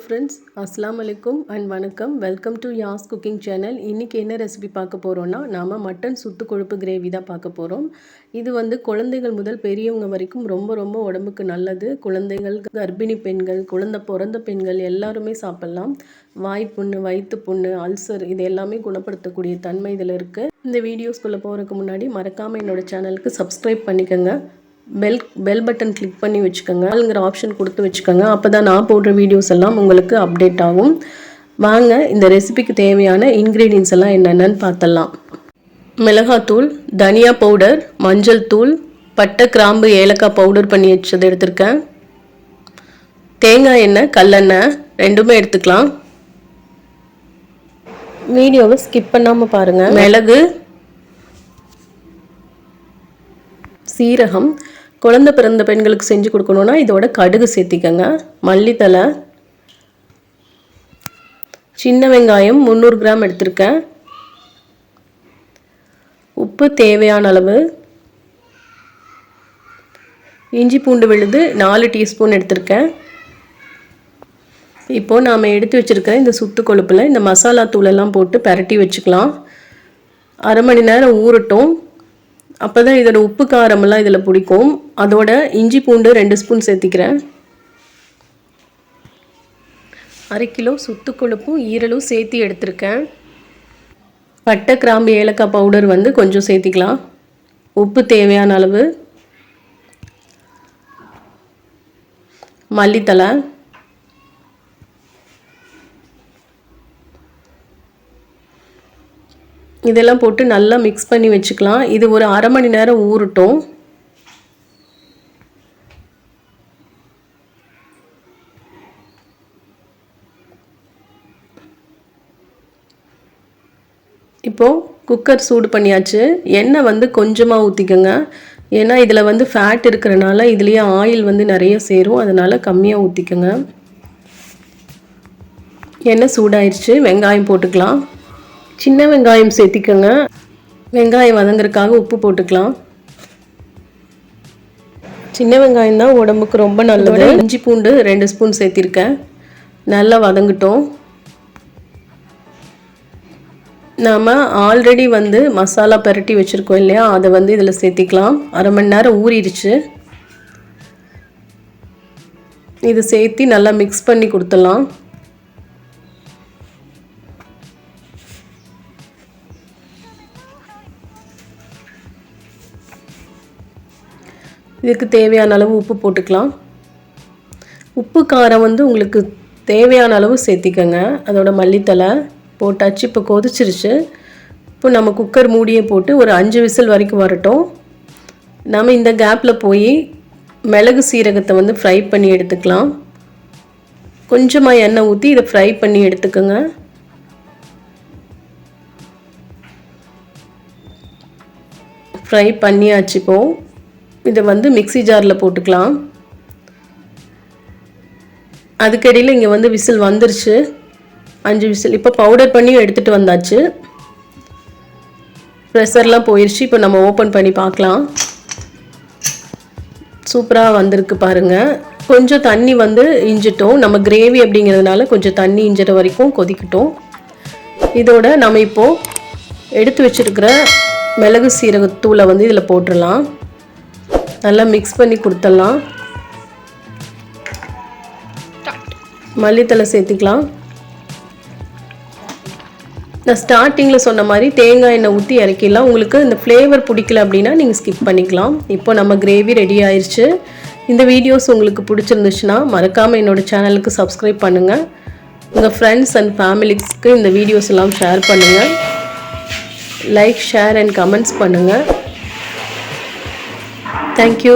friends, assalamu alaikum and vanakkam. Welcome to YasCooking channel. இன்னைக்கு என்ன recipe பார்க்க போறோம்னா நாம மட்டன் சுத்து கொழுப்பு கிரேவி தான் பார்க்க போறோம். இது வந்து குழந்தைகள் முதல் பெரியவங்க வரைக்கும் ரொம்ப உடம்புக்கு நல்லது. குழந்தைகள், கர்ப்பிணி பெண்கள், குழந்தை பிறந்த பெண்கள் எல்லாரும் சாப்பிடலாம். வாய் புண்ணு, வயித்து புண்ணு, அல்சர் இது எல்லாமே குணப்படுத்தக்கூடிய தன்மை இதில் இருக்கு. இந்த வீடியோஸ்க்குள்ள போறதுக்கு முன்னாடி மறக்காம என்னோட சேனலுக்கு சப்ஸ்கிரைப் பண்ணிக்கங்க. பெல் பட்டன் கிளிக் பண்ணி வச்சுக்கோங்க. ஆல்ங்கிற ஆப்ஷன் கொடுத்து வச்சுக்கோங்க. அப்போ தான் நான் போடுற வீடியோஸ் எல்லாம் உங்களுக்கு அப்டேட் ஆகும். வாங்க இந்த ரெசிபிக்கு தேவையான இன்க்ரீடியன்ஸ் எல்லாம் என்னென்னு பார்த்தலாம். மிளகாத்தூள், தனியா பவுடர், மஞ்சள் தூள், பட்டை, கிராம்பு, ஏலக்காய் பவுடர் பண்ணி வச்சது எடுத்திருக்கேன். தேங்காய் எண்ணெய், கல்லெண்ணெய் ரெண்டுமே எடுத்துக்கலாம். வீடியோவை ஸ்கிப் பண்ணாமல் பாருங்கள். மிளகு, சீரகம், குழந்தை பிறந்த பெண்களுக்கு செஞ்சு கொடுக்கணுன்னா இதோட கடுகு சேர்த்திக்கங்க. மல்லித்தலை, சின்ன வெங்காயம் 300 கிராம் எடுத்திருக்கேன். உப்பு தேவையான அளவு, இஞ்சி பூண்டு விழுது 4 டீஸ்பூன் எடுத்திருக்கேன். இப்போது நாம் எடுத்து வச்சுருக்கிற இந்த சுத்து கொழுப்பில் இந்த மசாலா தூளெல்லாம் போட்டு பரட்டி வச்சுக்கலாம். அரை மணி நேரம் ஊறட்டும். அப்போ தான் இதோட உப்பு காரமெல்லாம் இதில் பிடிக்கும். அதோட இஞ்சி பூண்டு 2 ஸ்பூன் சேர்த்திக்கிறேன். அரை கிலோ சுத்து கொழுப்பும் ஈரலும் சேர்த்தி எடுத்திருக்கேன். பட்டை, கிராம்பு, ஏலக்காய் பவுடர் வந்து கொஞ்சம் சேர்த்திக்கலாம். உப்பு தேவையான அளவு, மல்லித்தலை, இதெல்லாம் போட்டு நல்லா மிக்ஸ் பண்ணி வச்சுக்கலாம். இது ஒரு அரை மணி நேரம் ஊறட்டும். இப்போது குக்கர் சூடு பண்ணியாச்சு. எண்ணெய் வந்து கொஞ்சமாக ஊற்றிக்கோங்க. ஏன்னா இதில் வந்து ஃபேட் இருக்கிறனால இதுலேயே ஆயில் வந்து நிறைய சேரும். அதனால் கம்மியாக ஊற்றிக்கோங்க. எண்ணெய் சூடாயிடுச்சு. வெங்காயம் போட்டுக்கலாம். சின்ன வெங்காயம் சேர்த்திக்கோங்க. வெங்காயம் வதங்குறதுக்காக உப்பு போட்டுக்கலாம். சின்ன வெங்காயம் தான் உடம்புக்கு ரொம்ப நல்லது. இஞ்சி பூண்டு 2 ஸ்பூன் சேர்த்திருக்கேன். நல்லா வதங்கட்டும். நாம் ஆல்ரெடி வந்து மசாலா பரட்டி வச்சுருக்கோம் இல்லையா, அதை வந்து இதில் சேர்த்திக்கலாம். அரை மணி நேரம் ஊறிடுச்சு. இது சேர்த்தி நல்லா மிக்ஸ் பண்ணி கொடுத்துடலாம். இதுக்கு தேவையான அளவு உப்பு போட்டுக்கலாம். உப்பு காரம் வந்து உங்களுக்கு தேவையான அளவு சேர்த்திக்கங்க. அதோட மல்லித்தலை போட்டாச்சு. இப்போ கொதிச்சிருச்சு. இப்போ நம்ம குக்கர் மூடியே போட்டு ஒரு 5 விசில் வரைக்கும் வரட்டும். நம்ம இந்த கேப்பில் போய் மிளகு சீரகத்தை வந்து ஃப்ரை பண்ணி எடுத்துக்கலாம். கொஞ்சமாக எண்ணெய் ஊற்றி இதை ஃப்ரை பண்ணி எடுத்துக்கோங்க. ஃப்ரை பண்ணியாச்சு. இப்போது இதை வந்து மிக்ஸி ஜாரில் போட்டுக்கலாம். அதுக்கடியில் இங்கே வந்து விசில் வந்துருச்சு. 5 விசில். இப்போ பவுடர் பண்ணியும் எடுத்துகிட்டு வந்தாச்சு. ப்ரெஷர்லாம் போயிடுச்சு. இப்போ நம்ம ஓப்பன் பண்ணி பார்க்கலாம். சூப்பராக வந்திருக்கு பாருங்கள். கொஞ்சம் தண்ணி வந்து இஞ்சிட்டோம். நம்ம கிரேவி அப்படிங்கிறதுனால கொஞ்சம் தண்ணி இஞ்சிற வரைக்கும் கொதிக்கட்டும். இதோட நம்ம இப்போது எடுத்து வச்சுருக்கிற மிளகு சீரகத்தூளை வந்து இதில் போட்டுடலாம். நல்லா மிக்ஸ் பண்ணி கொடுத்துடலாம். மல்லித்தலை சேர்த்திக்கலாம். நான் ஸ்டார்டிங்கில் சொன்ன மாதிரி தேங்காய் எண்ணெய் ஊற்றி இறக்கிடலாம். உங்களுக்கு இந்த ஃப்ளேவர் பிடிக்கல அப்படின்னா நீங்கள் ஸ்கிப் பண்ணிக்கலாம். இப்போ நம்ம கிரேவி ரெடி ஆயிடுச்சு. இந்த வீடியோஸ் உங்களுக்கு பிடிச்சிருந்துச்சுன்னா மறக்காமல் என்னோடய சேனலுக்கு சப்ஸ்கிரைப் பண்ணுங்கள். உங்கள் ஃப்ரெண்ட்ஸ் அண்ட் ஃபேமிலிஸ்க்கு இந்த வீடியோஸ் எல்லாம் ஷேர் பண்ணுங்கள். லைக், ஷேர் அண்ட் கமெண்ட்ஸ் பண்ணுங்கள். Thank you.